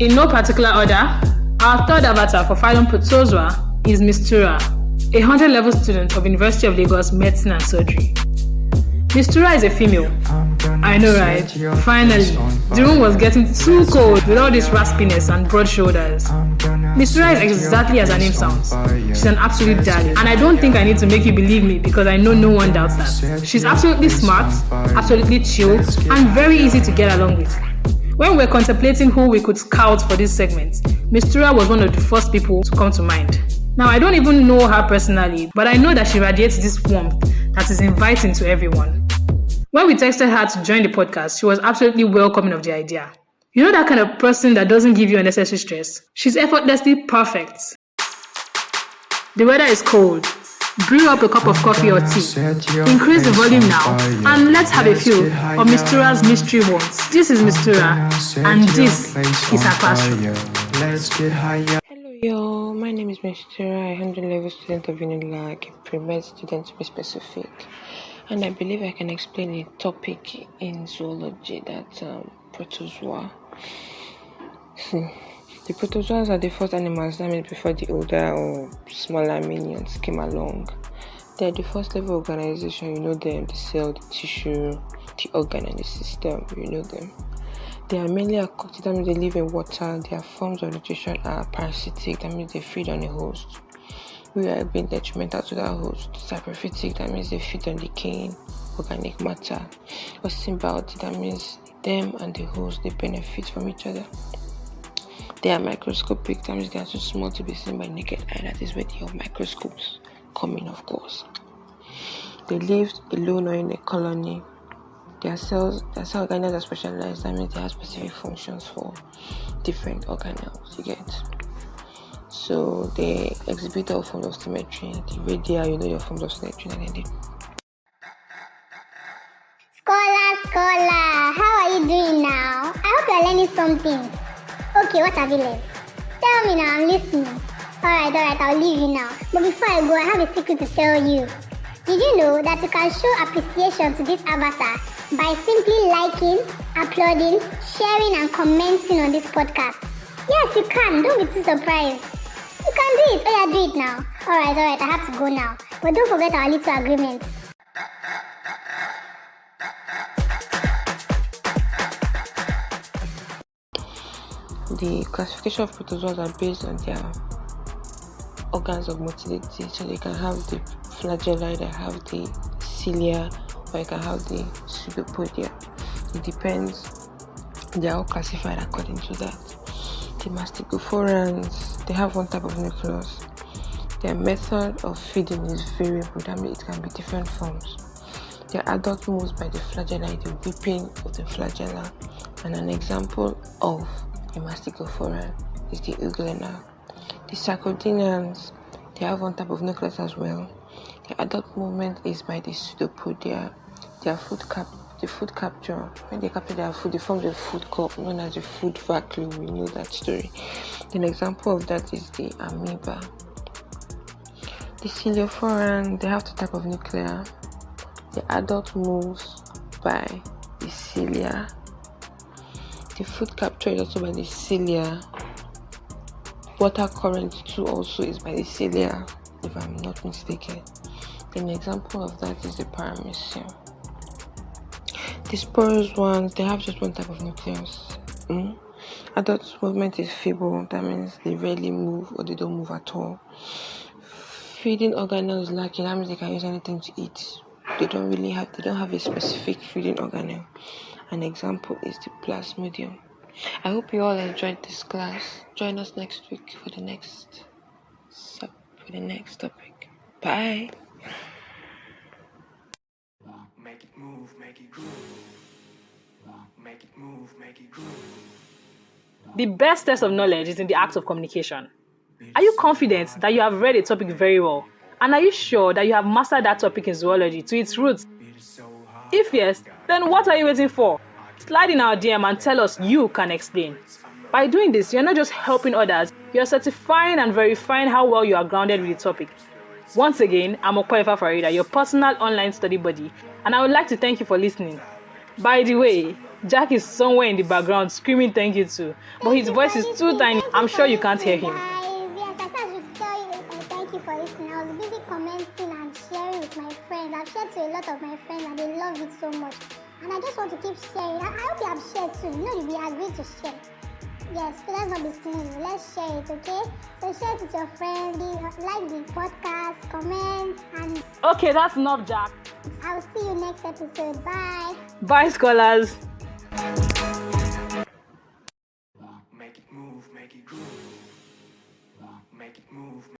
In no particular order, our third avatar for Phylum Protozoa is Misturah, a 100-level student of University of Lagos Medicine and Surgery. Misturah is a female. I know, right? Finally, the room was getting too cold with all this raspiness and broad shoulders. Misturah is exactly as her name sounds. She's an absolute darling, and I don't think I need to make you believe me because I know no one doubts that. She's absolutely smart, absolutely chill, and very easy to get along with. When we're contemplating who we could scout for this segment, Misturah was one of the first people to come to mind. Now, I don't even know her personally, but I know that she radiates this warmth that is inviting to everyone. When we texted her to join the podcast, she was absolutely welcoming of the idea. You know that kind of person that doesn't give you unnecessary stress? She's effortlessly perfect. The weather is cold. Brew up a cup of coffee or tea. Increase the volume now, and let's have a feel of Misturah's mystery words. This is Misturah, and this is her classroom. Hello y'all, my name is Misturah, a 100-level student of Unilag, a pre-med student to be specific. And I believe I can explain a topic in zoology that's protozoa. The protozoas are the first animals that made before the older or smaller minions came along. They are the first level organization, you know them, the cell, the tissue, the organ and the system, you know them. They are mainly aquatic, that means they live in water. Their forms of nutrition are parasitic, that means they feed on a host. We are being detrimental to that host. Saprophytic, that means they feed on decaying organic matter. Or symbiotic, that means them and the host, they benefit from each other. They are microscopic, that means they are too small to be seen by naked eye. That is where the microscopes come in, of course. They lived alone or in a colony. Their cell organelles are specialized, that means they have specific functions for different organelles, you get. So they exhibit all forms of symmetry. The radii, you know your forms of symmetry, and then Scholar, how are you doing now? I hope you're learning something. Okay, what have you learned? Tell me now, I'm listening. Alright, I'll leave you now. But before I go, I have a secret to tell you. Did you know that you can show appreciation to this avatar by simply liking, uploading, sharing, and commenting on this podcast? Yes, you can. Don't be too surprised. You can do it. Oh yeah, do it now. Alright, I have to go now. But don't forget our little agreement. the classification of protozoas are based on their organs of motility. So they can have the flagella, they have the cilia, or you can have the pseudopodia. It depends. They are all classified according to that. The mastigophorans, they have one type of nucleus. Their method of feeding is variable. That means it can be different forms. Their adult moves by the flagella, the whipping of the flagella. And an example of a mastigophoran is the euglena. The sarcodians, they have one type of nucleus as well. The adult movement is by the pseudopodia. Their food capture, when they capture their food, they form the food cup known as the food vacuum. We know that story. An example of that is the amoeba. The ciliophoran, they have two types of nuclei. The adult moves by the cilia. The food capture is also by the cilia. Water current too also is by the cilia, if I'm not mistaken. An example of that is the paramecium. The sporous ones, they have just one type of nucleus. Adult movement is feeble, that means they rarely move or they don't move at all. Feeding organelle is lacking, that means they can use anything to eat. They don't have a specific feeding organelle. An example is the plasmodium. I hope you all enjoyed this class. Join us next week for the next topic. Bye. Make it move, make it groove. Make it move, make it groove. The best test of knowledge is in the act of communication. Are you confident that you have read a topic very well? And are you sure that you have mastered that topic in zoology to its roots? If yes, then what are you waiting for? Slide in our DM and tell us you can explain. By doing this, you're not just helping others, you're certifying and verifying how well you are grounded with the topic. Once again, I'm Okoefa Farida, your personal online study buddy, and I would like to thank you for listening. By the way, Jack is somewhere in the background screaming thank you too. But his voice is too tiny. I'm sure you can't hear him. Yes, I said I should tell you thank you for listening. I was busy commenting and sharing with my friends. I've shared to a lot of my friends and they love it so much. And I just want to keep sharing. I hope you have shared too. You know, we agreed to share. Yes, so let's not be stingy. Let's share it, okay? So share it with your friends, like the podcast, comment, and Okay, that's enough, Jack. I'll see you next episode. Bye. Bye, scholars.